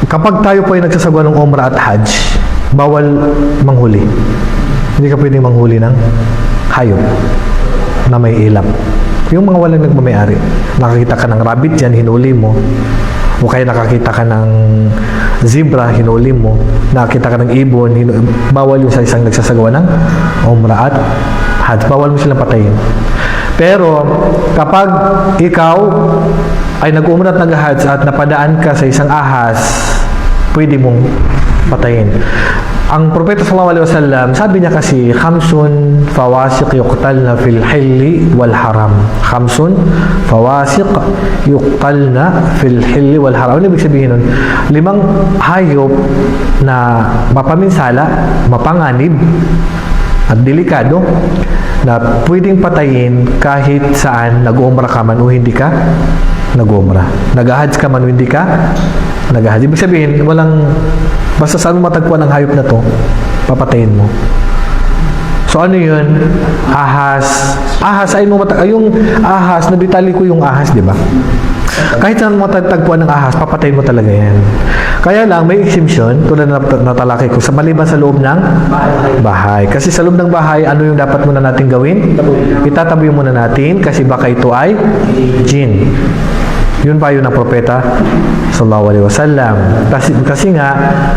kapag tayo po ay nagsasagawa ng Umrah at Hajj, bawal manghuli. Hindi ka pwedeng manghuli ng hayop na may ilap. Yung mga walang nagmamayari. Nakakita ka ng rabbit dyan, hinuli mo. O kaya nakakita ka ng zebra, hinuli mo. Nakakita ka ng ibon, bawal yung sa isang nagsasagawa ng Umrah at Hajj. Bawal mo silang patayin. Pero kapag ikaw ay nag-umrah at nag-Hajj at napadaan ka sa isang ahas, pwede mong patayin. Ang Propeta sallallahu alaihi wasallam, sabi niya kasi, khamsun fawasiq yuqtalna fil hilli wal haram. Khamsun fawasiq yuqtalna fil hilli wal haram. Ano ibig sabihin nun? 5 hayop na mapaminsala, mapanganib, at delikado, na pwedeng patayin kahit saan nag-umrah ka man o hindi ka nag-umrah. Nag-Hajj ka man o hindi ka nag-Hajj. Ibig sabihin, basta saan mo matagpuan ang hayop na to, papatayin mo. So ano yun? Ahas. Ahas ay yung ahas, nabitali ko yung ahas, di ba? Kahit saan mo matagpuan ng ahas, papatayin mo talaga yan. Kaya lang, may exemption, tulad na natalakay ko, sa maliban sa loob ng bahay. Kasi sa loob ng bahay, ano yung dapat muna natin gawin? Itataboy muna natin kasi baka ito ay jinn. Yun pa yun ang Propeta sallallahu alaihi wasallam. Kasi nga,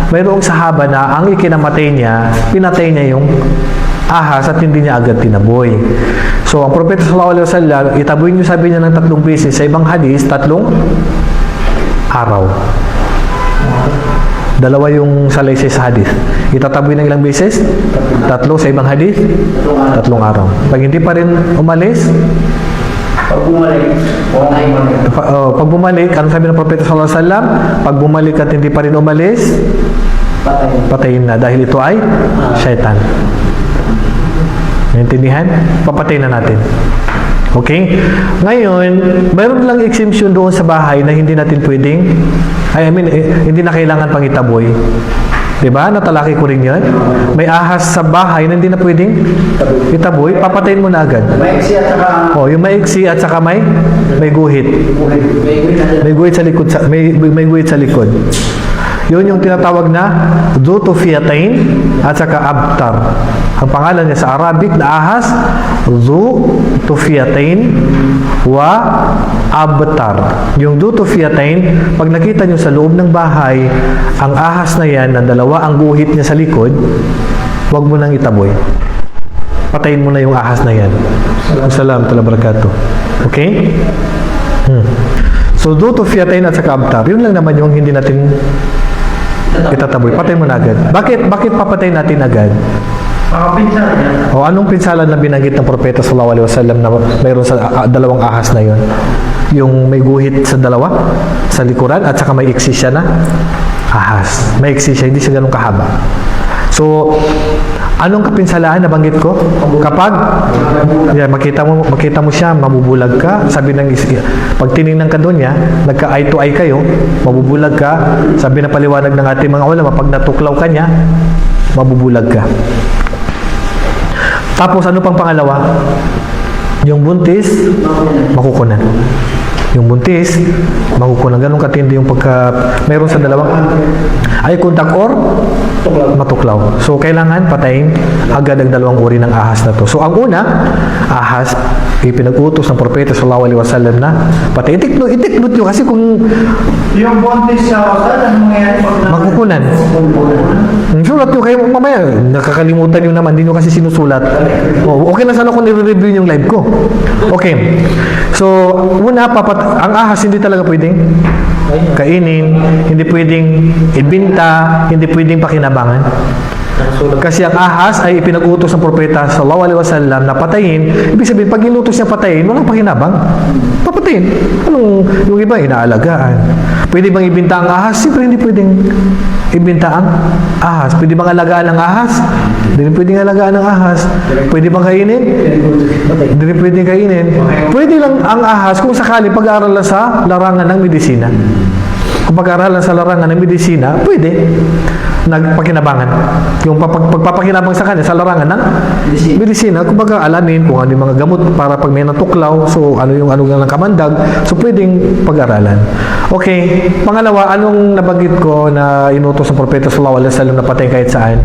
mayroong sahaba na ang ikinamatay niya, pinatay niya yung ahas at hindi niya agad tinaboy. So, ang Propeta sallallahu alaihi wasallam, itaboy niyo, sabi niya ng 3 beses. Sa ibang hadis, 3 araw. 2 yung salaysay sa hadis. Itataboy ng ilang beses? 3 sa ibang hadis? 3 araw. Pag hindi pa rin umalis, pag bumalik, ano sabi ng Propeta sallallahu alaihi wasallam? Pag bumalik at hindi pa rin umalis, patayin na dahil ito ay syaitan. Naintindihan? Papatayin na natin. Okay? Ngayon, mayroon lang exemption doon sa bahay na hindi natin pwedeng, hindi na kailangan pang itaboy. Diba? Natalaki ko rin yun. May ahas sa bahay na hindi na pwedeng itaboy, papatayin mo na agad. Maiksi at saka... Yung maiksi at saka may guhit. May guhit sa likod. May guhit sa likod. Yun yung tinatawag na Dhutufiyatain at saka Abtar. Ang pangalan niya sa Arabic na ahas, Dhutufiyatain wa Abtar. Yung Dhutufiyatain, pag nakita nyo sa loob ng bahay, ang ahas na yan, ng 2 ang guhit niya sa likod, huwag mo nang itaboy. Patayin mo na yung ahas na yan. Assalamu alaikum wabarakatuh. Okay? So, Dhutufiyatain at saka Abtar. Yun lang naman yung hindi natin itataboy. Patayin mo na agad. Bakit papatayin natin agad? O anong pinsala na binanggit ng Propeta sallallahu alaihi wasallam na mayroon sa 2 ahas na yon? Yung may guhit sa 2 sa likuran at saka may iksi siya na ahas. May iksi siya, hindi siya ganun kahaba. So, anong kapinsalaan na banggit ko? Kapag makita mo siya, mabubulag ka. Sabi ng pag tiningnan ka doon niya, nagka-eye to eye kayo, mabubulag ka. Sabi na paliwanag ng ating mga ulama, pag natuklaw ka niya, mabubulag ka. Tapos ano pang pangalawa? Yung buntis, makukunan. Yung buntis, makukunan. Ganun katindi yung mayroon sa 2 eye contact or matuklaw. So, kailangan patayin agad ang 2 uri ng ahas na to. So, ang una, ahas, ipinag-utos ng Propeta sallallahu alaihi wasallam na patayin. Itiknot nyo kasi kung Yung buntis sa hotel, ano mangyayari pag makukunan. Sulat nyo kayo mamaya. Nakakalimutan nyo naman. Hindi nyo kasi sinusulat. Okay na sana kung i-review yung live ko. Okay. So, una, ang ahas hindi talaga pwedeng kainin, hindi pwedeng ibinta, hindi pwedeng pakinabangan. Kasi ang ahas ay ipinag-utos ng Propeta sallallahu alaihi wasallam na patayin. Ibig sabihin, pag inutos niya patayin, walang pakinabang. Papatayin. Yung iba, inaalagaan. Pwede bang ibinta ang ahas? Siyempre, hindi pwedeng ibinta ang ahas. Pwede bang alagaan ang ahas? Hindi pwedeng alagaan ang ahas. Pwede bang kainin? Hindi pwedeng kainin. Pwede lang ang ahas kung sakali pag-aaral sa larangan ng medisina. Kung pag-aaralan sa larangan ng medisina, pwede nagpakinabangan. Yung pagpapakinabang sa kanya sa larangan ng medisina, kung alamin kung ano yung mga gamot para pag may natuklaw, so ano ng kamandag, so pwedeng pag-aralan. Okay, pangalawa, anong nabanggit ko na inutos ng propeta sallallahu alaihi wasallam na patay kahit saan?